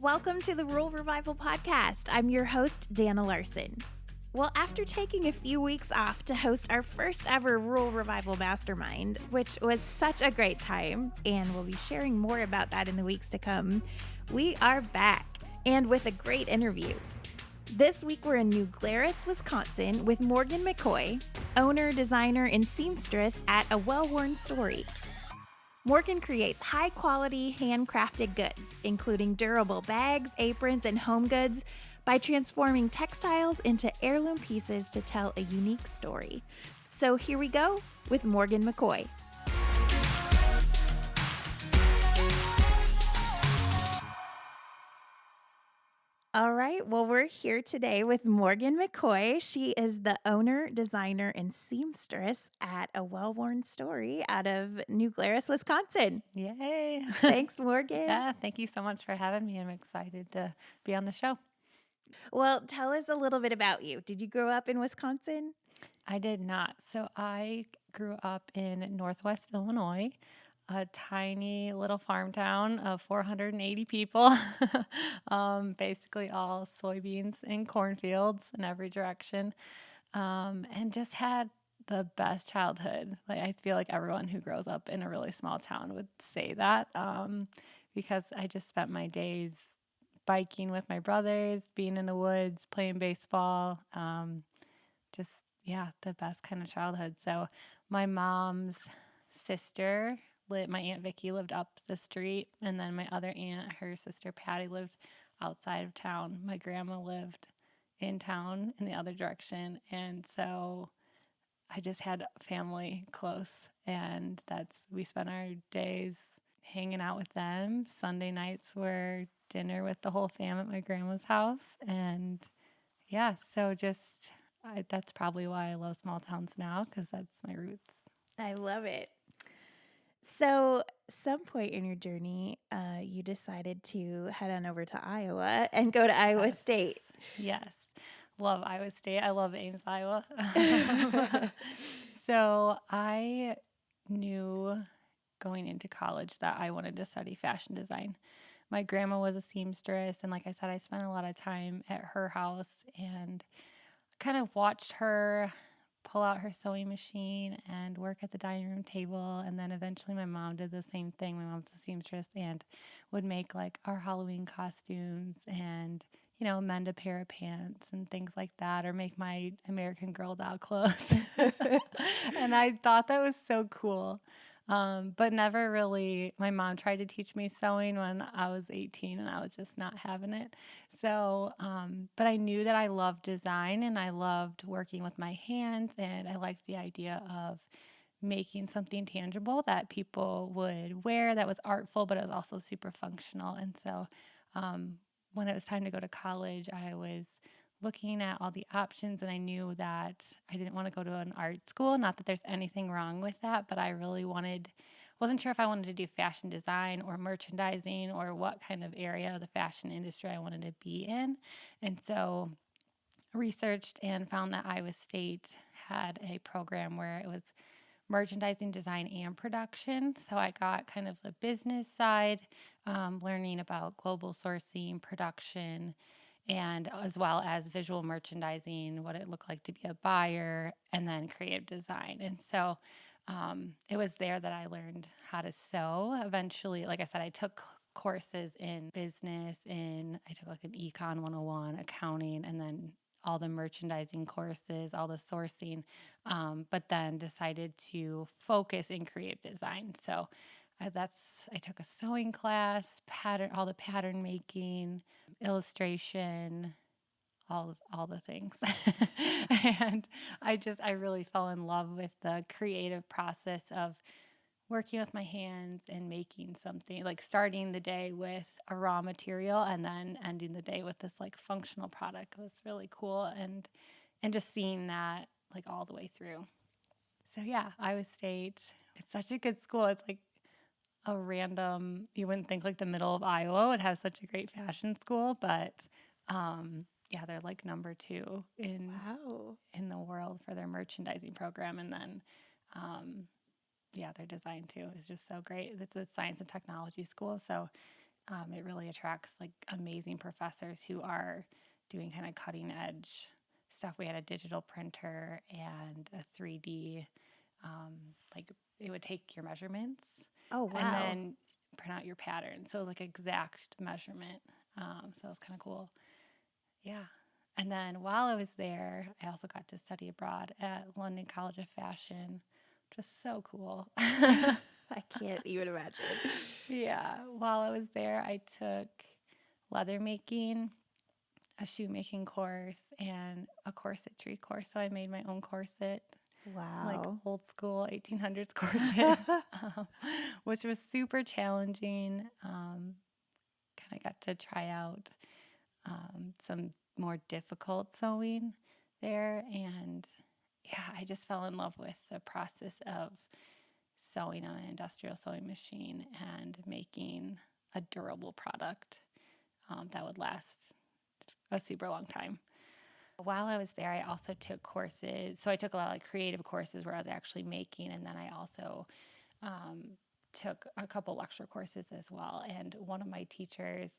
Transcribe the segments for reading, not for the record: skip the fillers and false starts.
Welcome to the Rural Revival Podcast. I'm your host, Dana Larson. Well, after taking a few weeks off to host our first ever Rural Revival Mastermind, which was such a great time, and we'll be sharing more about that in the weeks to come, we are back and with a great interview. This week we're in New Glarus, Wisconsin with Morgann McCoy, owner, designer, and seamstress at A Well-Worn Story. Morgann creates high-quality, handcrafted goods, including durable bags, aprons, and home goods, by transforming textiles into heirloom pieces to tell a unique story. So here we go with Morgann McCoy. All right, well, we're here today with Morgann McCoy. She is the owner, designer, and seamstress at A Well-Worn Story out of New Glarus, Wisconsin. Yay. Thanks, Morgann. Yeah, thank you so much for having me. I'm excited to be on the show. Well, tell us a little bit about you. Did you grow up in Wisconsin? I did not. So I grew up in Northwest Illinois, a tiny little farm town of 480 people, basically all soybeans and cornfields in every direction, and just had the best childhood. Like I feel like everyone who grows up in a really small town would say that, because I just spent my days biking with my brothers, being in the woods, playing baseball, just, yeah, the best kind of childhood. So my mom's sister, my Aunt Vicky, lived up the street, and then my other aunt, her sister Patty, lived outside of town. My grandma lived in town in the other direction, and so I just had family close, and we spent our days hanging out with them. Sunday nights were dinner with the whole fam at my grandma's house, and yeah, so that's probably why I love small towns now, because that's my roots. I love it. So, some point in your journey, you decided to head on over to Iowa and go to Iowa State. Yes. Love Iowa State. I love Ames, Iowa. So I knew going into college that I wanted to study fashion design. My grandma was a seamstress, and like I said, I spent a lot of time at her house and kind of watched her pull out her sewing machine and work at the dining room table. And then eventually my mom did the same thing. My mom's a seamstress and would make like our Halloween costumes and, mend a pair of pants and things like that, or make my American Girl doll clothes. And I thought that was so cool. But never really, my mom tried to teach me sewing when I was 18 and I was just not having it. So, but I knew that I loved design and I loved working with my hands, and I liked the idea of making something tangible that people would wear that was artful, but it was also super functional. And so, when it was time to go to college, I was looking at all the options, and I knew that I didn't want to go to an art school. Not that there's anything wrong with that, but I really wasn't sure if I wanted to do fashion design or merchandising or what kind of area of the fashion industry I wanted to be in. And so researched and found that Iowa State had a program where it was merchandising, design, and production. So I got kind of the business side, learning about global sourcing, production, and as well as visual merchandising, what it looked like to be a buyer, and then creative design. And so it was there that I learned how to sew. Eventually, like I said, I took courses in business, I took like an Econ 101, accounting, and then all the merchandising courses, all the sourcing, but then decided to focus in creative design. So I took a sewing class, all the pattern making, illustration, all the things. And I really fell in love with the creative process of working with my hands and making something, like starting the day with a raw material and then ending the day with this like functional product. It was really cool, and just seeing that like all the way through. So yeah, Iowa State, it's such a good school. It's like a random, you wouldn't think like the middle of Iowa would have such a great fashion school, but yeah, they're like number 2 in the world for their merchandising program. And then yeah, their design too is just so great. It's a science and technology school, so it really attracts like amazing professors who are doing kind of cutting edge stuff. We had a digital printer and a 3D, like it would take your measurements Oh, wow. and then print out your pattern. So it was like exact measurement. So it was kind of cool. Yeah. And then while I was there, I also got to study abroad at London College of Fashion, which was so cool. I can't even imagine. Yeah. While I was there, I took leather making, a shoemaking course, and a corsetry course. So I made my own corset, like Wow. old school 1800s corset, which was super challenging. Kind of got to try out some more difficult sewing there. And yeah, I just fell in love with the process of sewing on an industrial sewing machine and making a durable product that would last a super long time. While I was there, I also took courses. So I took a lot of like creative courses where I was actually making, and then I also took a couple lecture courses as well. And one of my teachers,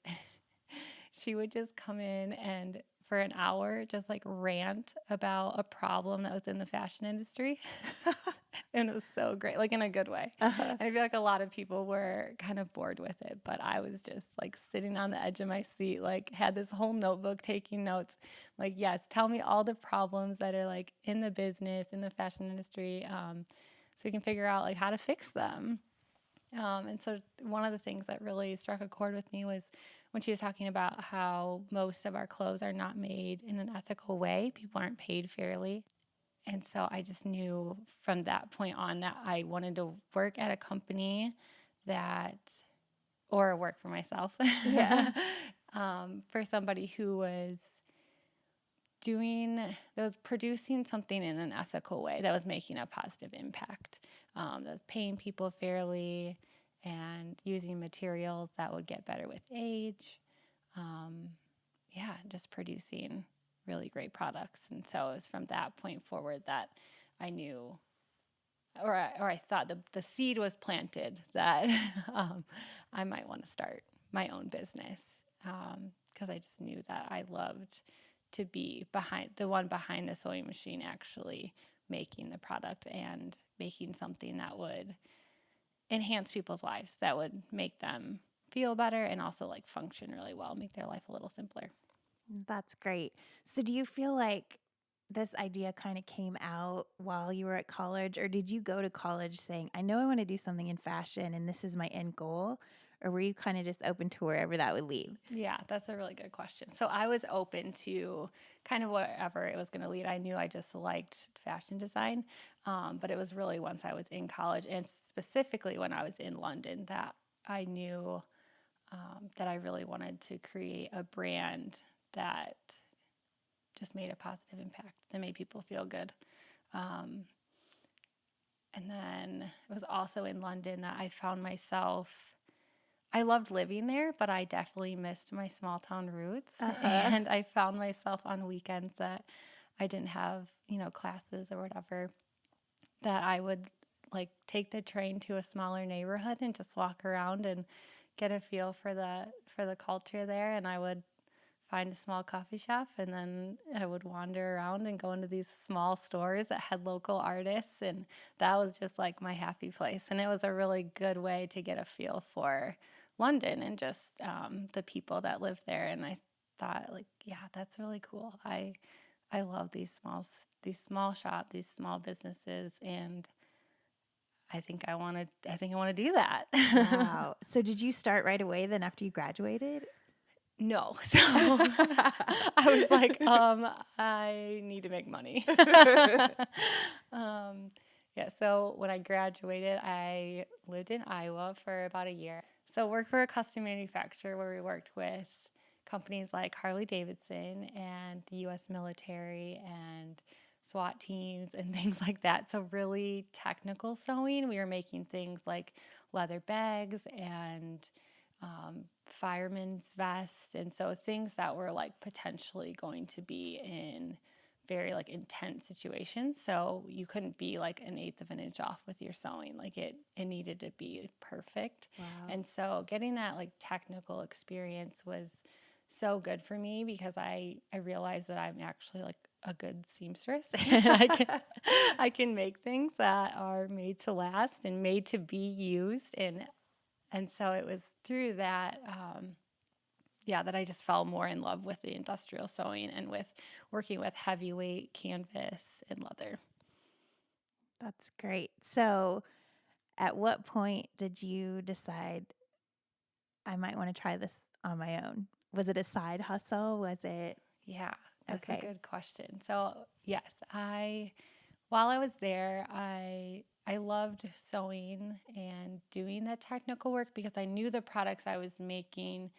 she would just come in and for an hour just like rant about a problem that was in the fashion industry. And it was so great, like in a good way. Uh-huh. And I feel like a lot of people were kind of bored with it, but I was just like sitting on the edge of my seat, like had this whole notebook taking notes. Like, yes, tell me all the problems that are like in the business, in the fashion industry, so we can figure out like how to fix them. And so one of the things that really struck a chord with me was when she was talking about how most of our clothes are not made in an ethical way. People aren't paid fairly. And so I just knew from that point on that I wanted to work at a company that, or work for myself, Yeah. for somebody who was that was producing something in an ethical way that was making a positive impact, that was paying people fairly and using materials that would get better with age. Yeah, just producing really great products. And so it was from that point forward that I knew, or I thought the seed was planted that I might want to start my own business, because I just knew that I loved to be behind the sewing machine, actually making the product and making something that would enhance people's lives, that would make them feel better and also like function really well, make their life a little simpler. That's great. So do you feel like this idea kind of came out while you were at college, or did you go to college saying, I know I want to do something in fashion and this is my end goal? Or were you kind of just open to wherever that would lead? Yeah, that's a really good question. So I was open to kind of whatever it was going to lead. I knew I just liked fashion design, but it was really once I was in college, and specifically when I was in London, that I knew that I really wanted to create a brand that just made a positive impact, that made people feel good. And then it was also in London that I found myself, I loved living there, but I definitely missed my small town roots. And I found myself on weekends that I didn't have, classes or whatever, that I would like take the train to a smaller neighborhood and just walk around and get a feel for the culture there. And I would find a small coffee shop, and then I would wander around and go into these small stores that had local artists, and that was just like my happy place. And it was a really good way to get a feel for London and just the people that lived there. And I thought, like, yeah, that's really cool. I love these small shops, these small businesses, and I think I want to do that. Wow. So did you start right away then after you graduated? No. So I was like, I need to make money. Yeah, so when I graduated, I lived in Iowa for about a year. So worked for a custom manufacturer where we worked with companies like Harley Davidson and the U.S. military and SWAT teams and things like that. So really technical sewing. We were making things like leather bags and fireman's vests, and so things that were like potentially going to be in very like intense situations. So you couldn't be like an eighth of an inch off with your sewing. Like it needed to be perfect. Wow. And so getting that like technical experience was so good for me because I realized that I'm actually like a good seamstress and I can make things that are made to last and made to be used. And so it was through that, that I just fell more in love with the industrial sewing and with working with heavyweight canvas and leather. That's great. So at what point did you decide I might want to try this on my own? Was it a side hustle? Was it? Yeah, that's Okay. a good question. So yes, while I was there, I loved sewing and doing the technical work because I knew the products I was making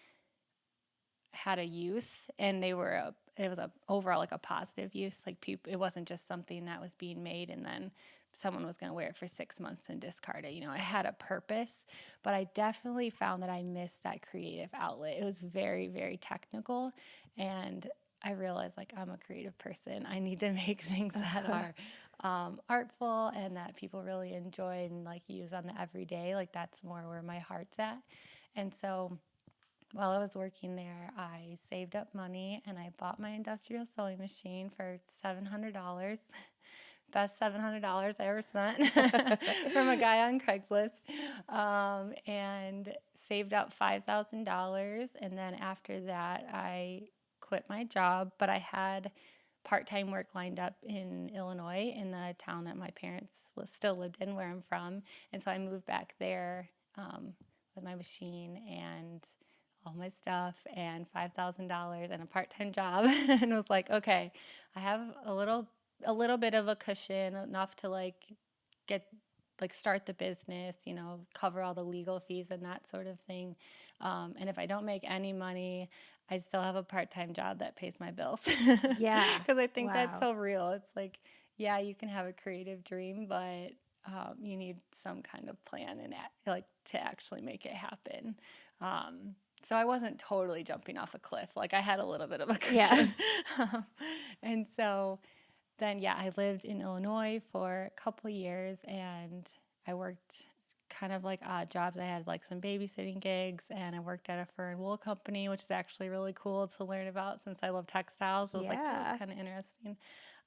had a use, and it was a overall like a positive use. Like people, it wasn't just something that was being made and then someone was going to wear it for 6 months and discard it. It had a purpose, but I definitely found that I missed that creative outlet. It was very, very technical, and I realized like I'm a creative person. I need to make things that are artful and that people really enjoy and like use on the everyday. Like that's more where my heart's at. And so while I was working there, I saved up money and I bought my industrial sewing machine for $700. Best $700 I ever spent from a guy on Craigslist, and saved up $5,000. And then after that, I quit my job, but I had part-time work lined up in Illinois in the town that my parents still lived in, where I'm from. And so I moved back there with my machine and all my stuff and $5,000 and a part-time job and was like, okay, I have a little bit of a cushion, enough to start the business, cover all the legal fees and that sort of thing. And if I don't make any money, I still have a part-time job that pays my bills. Yeah. Because I think that's Wow. so real. It's like, yeah, you can have a creative dream, but you need some kind of plan and to actually make it happen. So I wasn't totally jumping off a cliff. Like I had a little bit of a cushion. Yeah. And so then, I lived in Illinois for a couple years and I worked kind of like odd jobs. I had like some babysitting gigs and I worked at a fur and wool company, which is actually really cool to learn about since I love textiles. I was like, that was kind of interesting.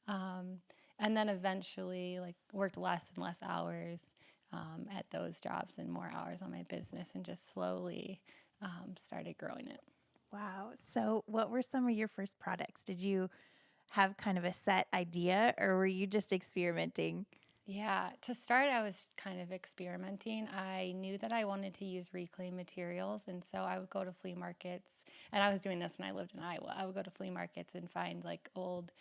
And then eventually like worked less and less hours at those jobs and more hours on my business and just slowly started growing it. Wow. So what were some of your first products? Did you have kind of a set idea or were you just experimenting? Yeah, to start, I was kind of experimenting. I knew that I wanted to use reclaimed materials, and so I would go to flea markets, and I was doing this when I lived in Iowa. I would go to flea markets and find like old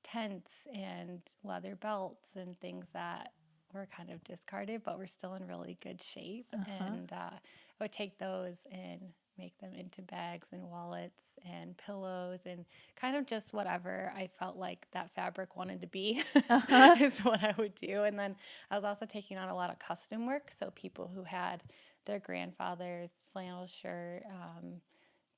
tents and leather belts and things that were kind of discarded but were still in really good shape. And I would take those and make them into bags and wallets and pillows and kind of just whatever I felt like that fabric wanted to be is what I would do. And then I was also taking on a lot of custom work. So people who had their grandfather's flannel shirt,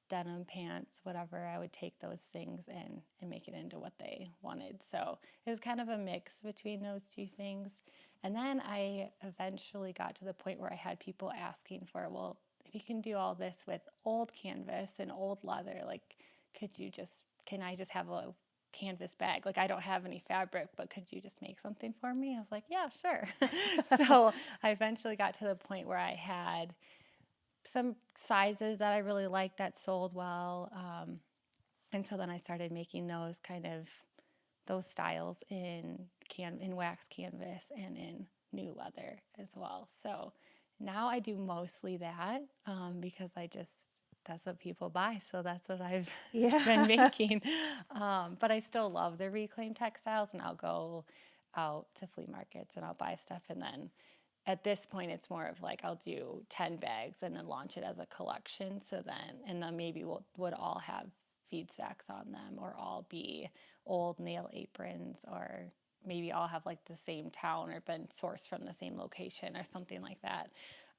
denim pants, whatever, I would take those things and make it into what they wanted. So it was kind of a mix between those two things. And then I eventually got to the point where I had people asking for, well, if you can do all this with old canvas and old leather, like, can I just have a canvas bag? Like, I don't have any fabric, but could you just make something for me? I was like, yeah, sure. So I eventually got to the point where I had some sizes that I really liked that sold well. And so then I started making those styles in wax canvas and in new leather as well. So now I do mostly that because that's what people buy. So that's what I've been making. But I still love the reclaimed textiles, and I'll go out to flea markets and I'll buy stuff. And then at this point, it's more of like I'll do 10 bags and then launch it as a collection. And then maybe would all have feed sacks on them, or all be old nail aprons, or maybe all have like the same town or been sourced from the same location or something like that.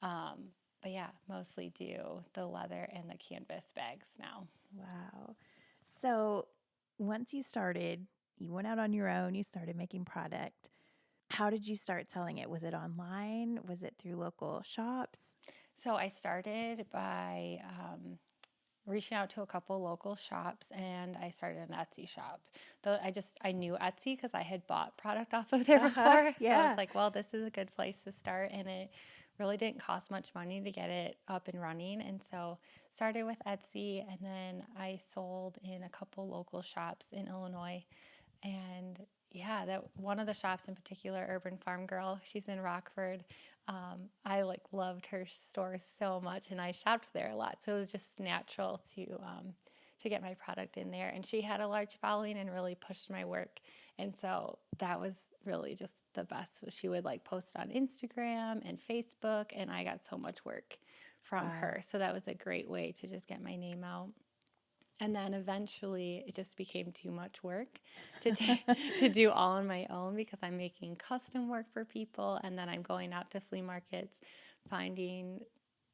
But yeah, mostly do the leather and the canvas bags now. Wow. So once you started you went out on your own, you started making product. How did you start selling it? Was it online? Was it through local shops? So I started by reaching out to a couple local shops, and I started an Etsy shop. Though I knew Etsy because I had bought product off of there before. So I was like, well, this is a good place to start, and it really didn't cost much money to get it up and running. And so started with Etsy, and then I sold in a couple local shops in Illinois. And yeah, that one of the shops in particular, Urban Farm Girl, she's in Rockford. I loved her store so much, and I shopped there a lot. So it was just natural to get my product in there. And she had a large following and really pushed my work. And so that was really just the best. So she would post on Instagram and Facebook, and I got so much work from her. So that was a great way to just get my name out. And then eventually it just became too much work to do all on my own, because I'm making custom work for people, and then I'm going out to flea markets, finding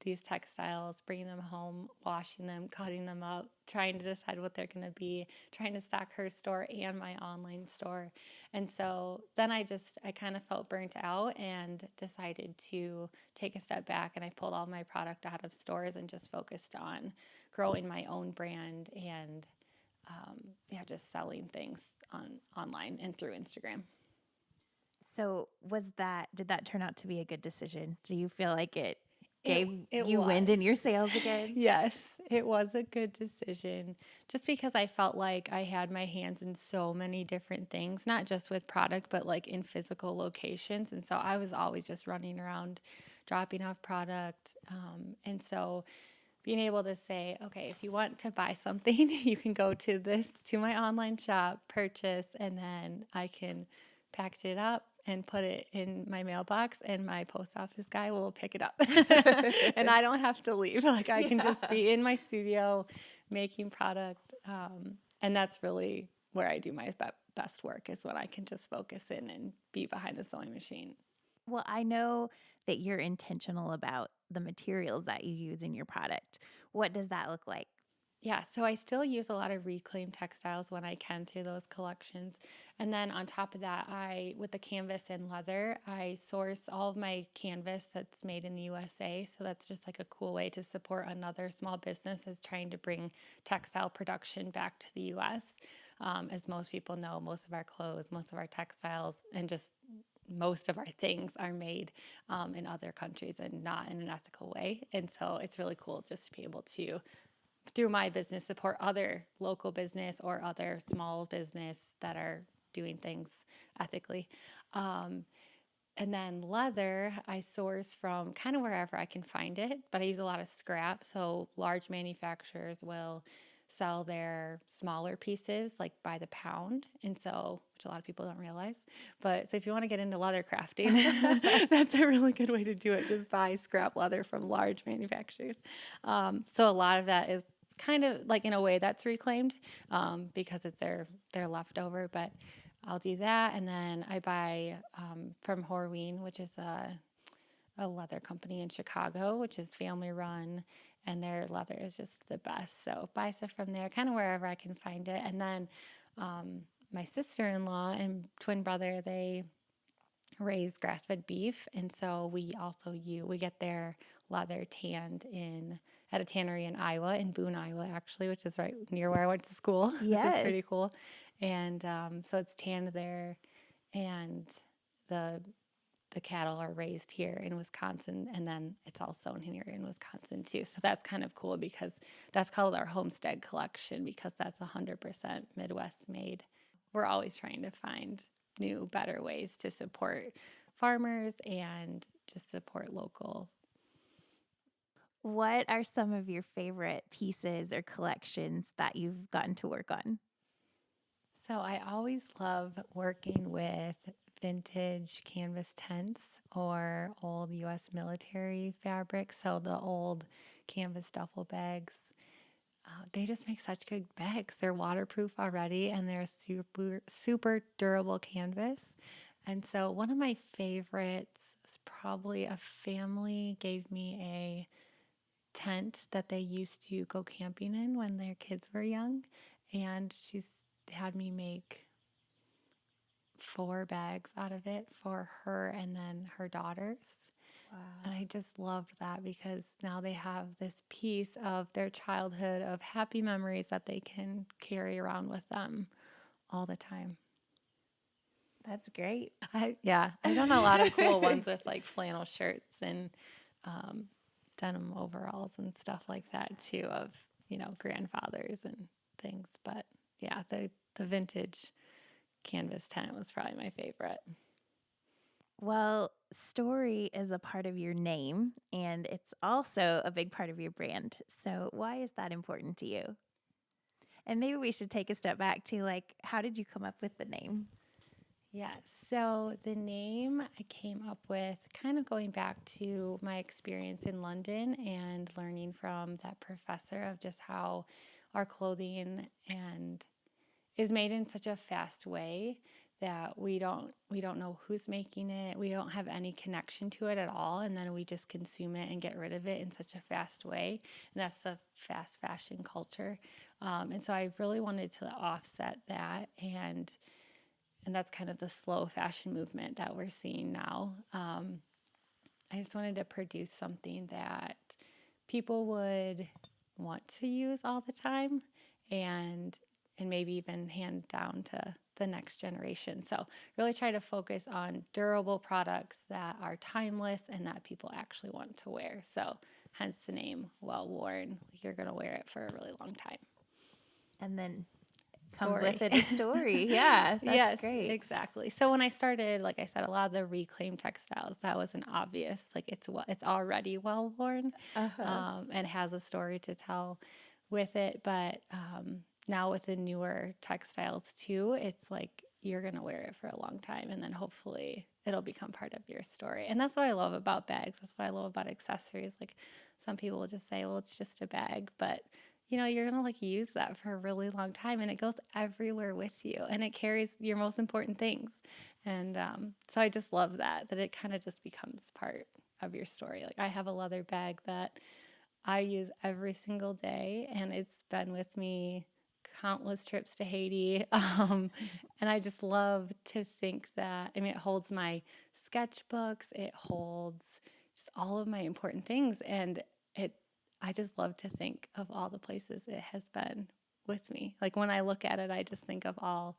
these textiles, bringing them home, washing them, cutting them up, trying to decide what they're going to be, trying to stock her store and my online store. And so then I kind of felt burnt out and decided to take a step back, and I pulled all my product out of stores and just focused on growing my own brand and just selling things online and through Instagram. So did that turn out to be a good decision? Do you feel like it gave It you was. wind in your sails again? Yes, it was a good decision, just because I felt like I had my hands in so many different things, not just with product, but in physical locations. And so I was always just running around, dropping off product. And so being able to say, okay, if you want to buy something, you can go to my online shop, purchase, and then I can package it up and put it in my mailbox, and my post office guy will pick it up. And I don't have to leave. I can just be in my studio making product. And that's really where I do my best work, is when I can just focus in and be behind the sewing machine. Well, I know that you're intentional about the materials that you use in your product. What does that look like? Yeah, so I still use a lot of reclaimed textiles when I can through those collections. And then on top of that, with the canvas and leather, I source all of my canvas that's made in the USA. So that's just a cool way to support another small business is trying to bring textile production back to the US. As most people know, most of our clothes, most of our textiles, and just most of our things are made in other countries and not in an ethical way. And so it's really cool just to be able to, through my business, support other local business or other small business that are doing things ethically. And then leather, I source from kind of wherever I can find it, but I use a lot of scrap. So large manufacturers will sell their smaller pieces by the pound. And so, which a lot of people don't realize. But so if you want to get into leather crafting, that's a really good way to do it. Just buy scrap leather from large manufacturers. So a lot of that is kind of in a way that's reclaimed because it's their leftover. But I'll do that. And then I buy from Horween, which is a leather company in Chicago, which is family run, and their leather is just the best. So buy stuff from there, kind of wherever I can find it. And then my sister-in-law and twin brother, they raise grass-fed beef, and so we get their leather tanned at a tannery in Iowa, in Boone, Iowa, actually, which is right near where I went to school, Yes. which is pretty cool. And so it's tanned there, and the cattle are raised here in Wisconsin, and then it's all sewn here in Wisconsin too. So that's kind of cool, because that's called our homestead collection, because that's 100% Midwest made. We're always trying to find new, better ways to support farmers and just support local. What are some of your favorite pieces or collections that you've gotten to work on? So I always love working with vintage canvas tents or old U.S. military fabric. So the old canvas duffel bags, they just make such good bags. They're waterproof already, and they're super, super durable canvas. And so one of my favorites is probably a family gave me a tent that they used to go camping in when their kids were young. And she's had me make 4 bags out of it for her and then her daughters. And I just loved that because now they have this piece of their childhood of happy memories that they can carry around with them all the time. That's great. I've done a lot of cool ones with like flannel shirts and um, denim overalls and stuff like that too of, grandfathers and things. But yeah, the vintage canvas tent was probably my favorite. Well, story is a part of your name, and it's also a big part of your brand. So why is that important to you? And maybe we should take a step back to like, how did you come up with the name? Yes. So the name I came up with kind of going back to my experience in London and learning from that professor of just how our clothing and is made in such a fast way that we don't know who's making it. We don't have any connection to it at all, and then we just consume it and get rid of it in such a fast way. And that's the fast fashion culture. And so I really wanted to offset that and that's kind of the slow fashion movement that we're seeing now. I just wanted to produce something that people would want to use all the time and maybe even hand down to the next generation. So really try to focus on durable products that are timeless and that people actually want to wear. So hence the name Well Worn. You're going to wear it for a really long time. And then comes with it a story. Yeah, that's great. Yes, exactly. So when I started, like I said, a lot of the reclaimed textiles, that was an obvious, like it's already well worn and has a story to tell with it. But now with the newer textiles too, it's like you're going to wear it for a long time and then hopefully it'll become part of your story. And that's what I love about bags. That's what I love about accessories. Like some people will just say, well, it's just a bag, but you're going to like use that for a really long time and it goes everywhere with you and it carries your most important things. And so I just love that it kind of just becomes part of your story. Like I have a leather bag that I use every single day and it's been with me countless trips to Haiti. And I just love to think that, it holds my sketchbooks, it holds just all of my important things. And I just love to think of all the places it has been with me. Like when I look at it, I just think of all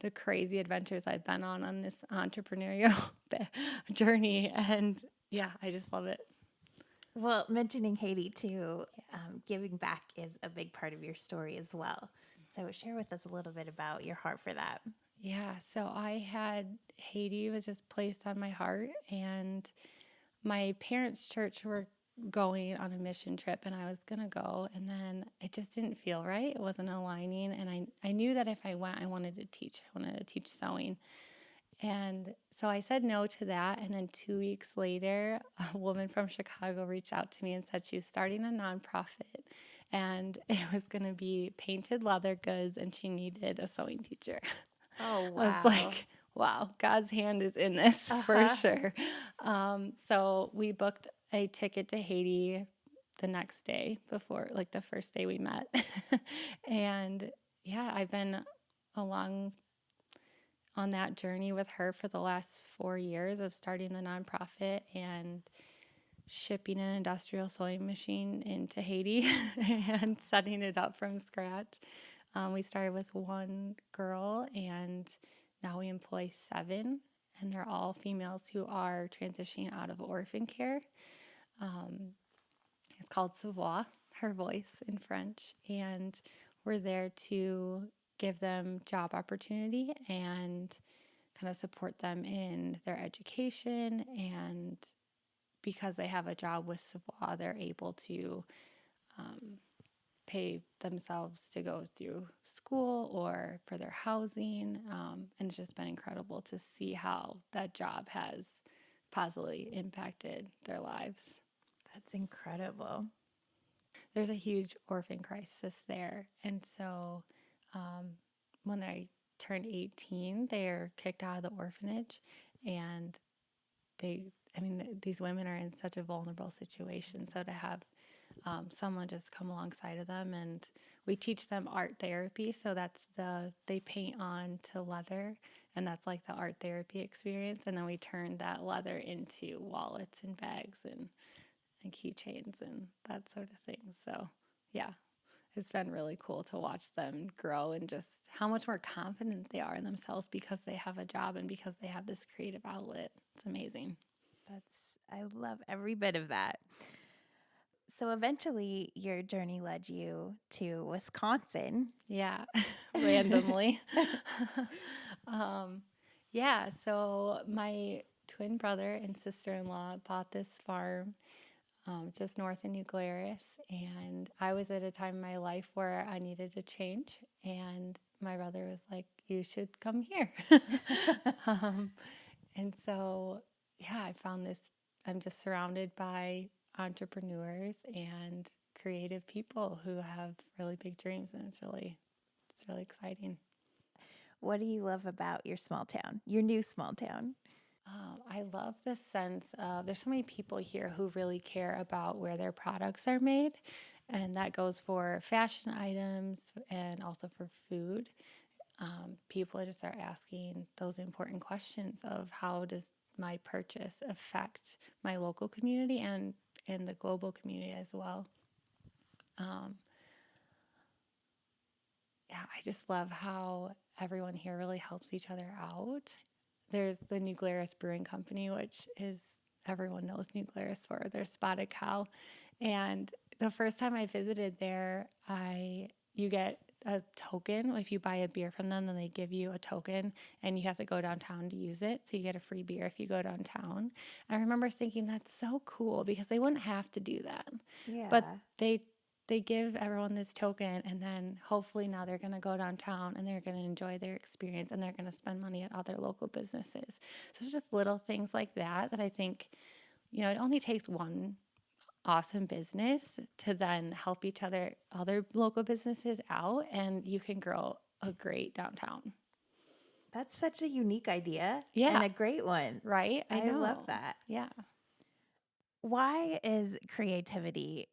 the crazy adventures I've been on this entrepreneurial journey. And yeah, I just love it. Well, mentioning Haiti too, giving back is a big part of your story as well. So share with us a little bit about your heart for that. Yeah, so Haiti was just placed on my heart, and my parents' church were going on a mission trip, and I was going to go, and then it just didn't feel right. It wasn't aligning, and I knew that if I went, I wanted to teach. I wanted to teach sewing. And so I said no to that. And then 2 weeks later, a woman from Chicago reached out to me and said she was starting a nonprofit and it was going to be painted leather goods and she needed a sewing teacher. Oh, wow. I was like, wow, God's hand is in this for sure. So we booked a ticket to Haiti the next day before, like the first day we met. And yeah, I've been along on that journey with her for the last 4 years of starting the nonprofit and shipping an industrial sewing machine into Haiti and setting it up from scratch. We started with one girl and now we employ 7, and they're all females who are transitioning out of orphan care. It's called Savoir, her voice in French, and we're there to give them job opportunity and kind of support them in their education. And because they have a job with Savoir, they're able to pay themselves to go through school or for their housing. And it's just been incredible to see how that job has positively impacted their lives. That's incredible. There's a huge orphan crisis there. And so when they turned 18, they're kicked out of the orphanage. And these women are in such a vulnerable situation. So to have someone just come alongside of them, and we teach them art therapy. So they paint on to leather And that's like the art therapy experience. And then we turned that leather into wallets and bags and keychains and that sort of thing. So yeah, it's been really cool to watch them grow and just how much more confident they are in themselves because they have a job and because they have this creative outlet. It's amazing. I love every bit of that. So eventually your journey led you to Wisconsin. Yeah, randomly. Yeah, so my twin brother and sister-in-law bought this farm just north of New Glarus, and I was at a time in my life where I needed a change, and my brother was like, "You should come here." um, and so, yeah, I found this. I'm just surrounded by entrepreneurs and creative people who have really big dreams, and it's really exciting. What do you love about your small town, your new small town? I love the sense of there's so many people here who really care about where their products are made, and that goes for fashion items and also for food. People just are asking those important questions of how does my purchase affect my local community and the global community as well. Um, yeah, I just love how everyone here really helps each other out. There's the New Glarus Brewing Company, which is everyone knows New Glarus for their spotted cow. And the first time I visited there, you get a token if you buy a beer from them. Then they give you a token, and you have to go downtown to use it. So you get a free beer if you go downtown. And I remember thinking that's so cool because they wouldn't have to do that, but Yeah. they give everyone this token, and then hopefully now they're going to go downtown and they're going to enjoy their experience and they're going to spend money at other local businesses. So it's just little things like that that I think, it only takes one awesome business to then help other local businesses out, and you can grow a great downtown. That's such a unique idea and Yeah, a great one. right? I I love know. that. Yeah. Why is creativity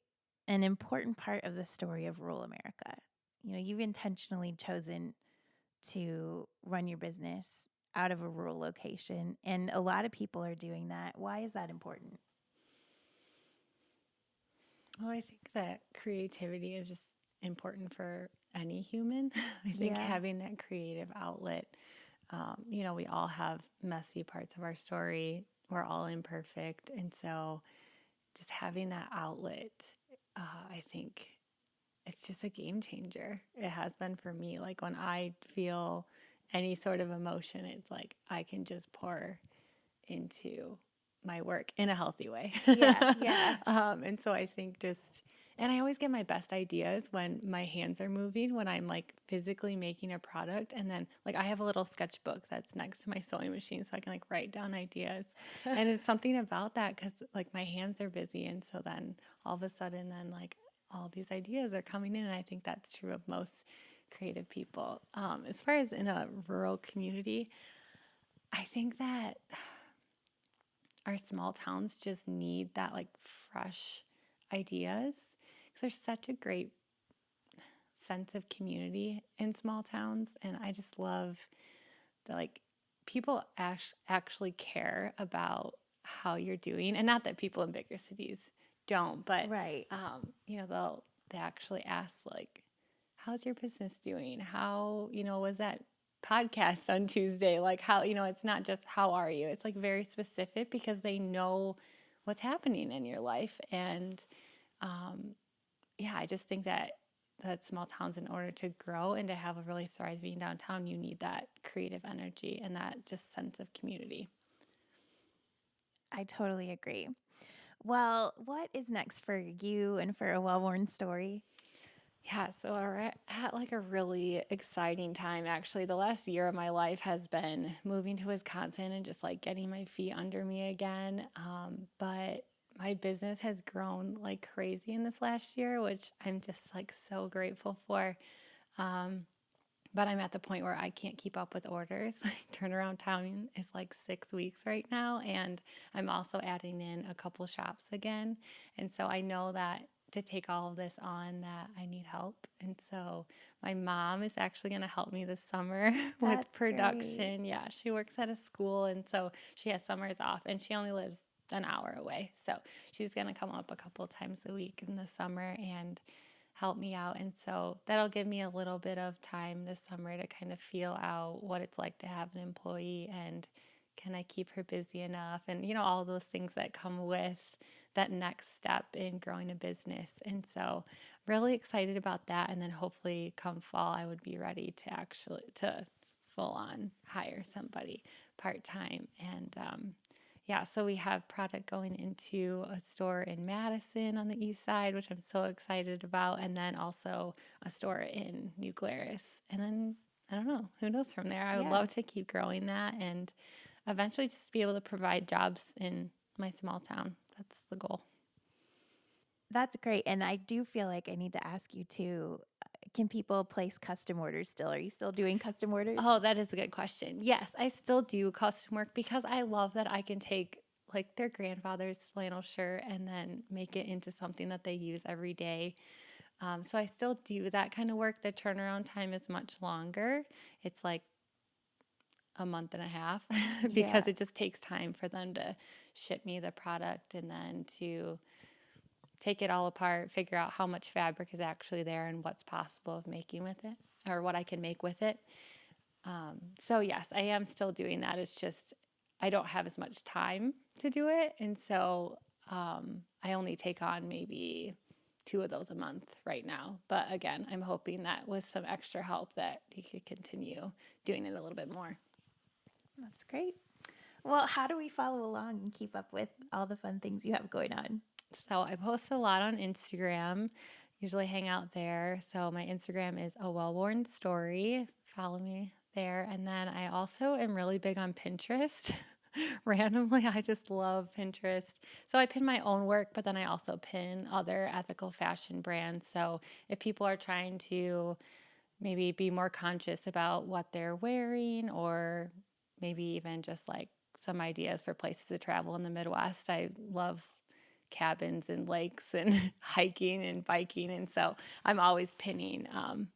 an important part of the story of rural America? You've intentionally chosen to run your business out of a rural location, and a lot of people are doing that. Why is that important? Well, I think that creativity is just important for any human. I think Yeah. having that creative outlet, we all have messy parts of our story. We're all imperfect. And so just having that outlet, I think it's just a game changer. It has been for me. Like when I feel any sort of emotion, it's like I can just pour into my work in a healthy way. Yeah. Yeah. And so I think and I always get my best ideas when my hands are moving, when I'm like physically making a product. And then like I have a little sketchbook that's next to my sewing machine so I can like write down ideas. And it's something about that because like my hands are busy. And so then all of a sudden, then like all these ideas are coming in. And I think that's true of most creative people. As far as in a rural community, I think that our small towns just need that like fresh ideas because there's such a great sense of community in small towns, and I just love that like people actually care about how you're doing, and not that people in bigger cities don't, but Right. they actually ask like, how's your business doing? How was that podcast on Tuesday? Like how, it's not just how are you? It's like very specific because they know what's happening in your life. And yeah, I just think that small towns, in order to grow and to have a really thriving downtown, you need that creative energy and that just sense of community. I totally agree. Well, what is next for you and for A Well-Worn Story? Yeah, so we're at like a really exciting time. Actually, the last year of my life has been moving to Wisconsin and just like getting my feet under me again. But my business has grown like crazy in this last year, which I'm just like so grateful for. Um, but I'm at the point where I can't keep up with orders. Turnaround time is like 6 weeks right now. And I'm also adding in a couple shops again. And so I know that to take all of this on that I need help. And so my mom is actually going to help me this summer with That's production. great. Yeah, she works at a school, and so she has summers off, and she only lives an hour away. So she's going to come up a couple times a week in the summer and help me out. And so that'll give me a little bit of time this summer to kind of feel out what it's like to have an employee, and can I keep her busy enough? And, all those things that come with that next step in growing a business. And so really excited about that. And then hopefully come fall, I would be ready to full on hire somebody part-time. And, yeah, so we have product going into a store in Madison on the east side, which I'm so excited about, and then also a store in New Glarus. And then, I don't know, who knows from there. I would love to keep growing that and eventually just be able to provide jobs in my small town. That's the goal. That's great. And I do feel like I need to ask you too, can people place custom orders still? Are you still doing custom orders? Oh, that is a good question. Yes, I still do custom work because I love that I can take like their grandfather's flannel shirt and then make it into something that they use every day. So I still do that kind of work. The turnaround time is much longer. It's like a month and a half because it just takes time for them to ship me the product and then to take it all apart, figure out how much fabric is actually there and what's possible of making with it or what I can make with it. So yes, I am still doing that. It's just I don't have as much time to do it. And so I only take on maybe 2 of those a month right now. But again, I'm hoping that with some extra help that you could continue doing it a little bit more. That's great. Well, how do we follow along and keep up with all the fun things you have going on? So I post a lot on Instagram, usually hang out there. So my Instagram is a well-worn story. Follow me there. And then I also am really big on Pinterest. Randomly, I just love Pinterest. So I pin my own work, but then I also pin other ethical fashion brands. So if people are trying to maybe be more conscious about what they're wearing, or maybe even just like some ideas for places to travel in the Midwest, I love cabins and lakes and hiking and biking. And so I'm always pinning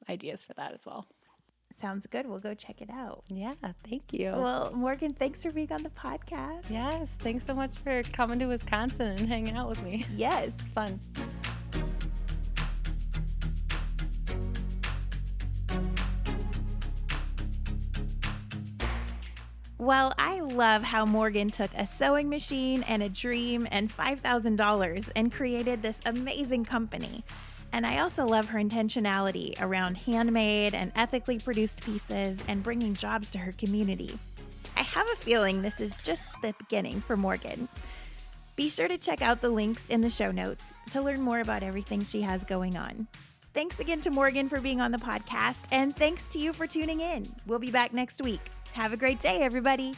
ideas for that as well. Sounds good. We'll go check it out. Yeah, thank you. Well, Morgann, thanks for being on the podcast. Yes, thanks so much for coming to Wisconsin and hanging out with me. Yes. It's fun. Well, I love how Morgann took a sewing machine and a dream and $5,000 and created this amazing company. And I also love her intentionality around handmade and ethically produced pieces and bringing jobs to her community. I have a feeling this is just the beginning for Morgann. Be sure to check out the links in the show notes to learn more about everything she has going on. Thanks again to Morgann for being on the podcast, and thanks to you for tuning in. We'll be back next week. Have a great day, everybody.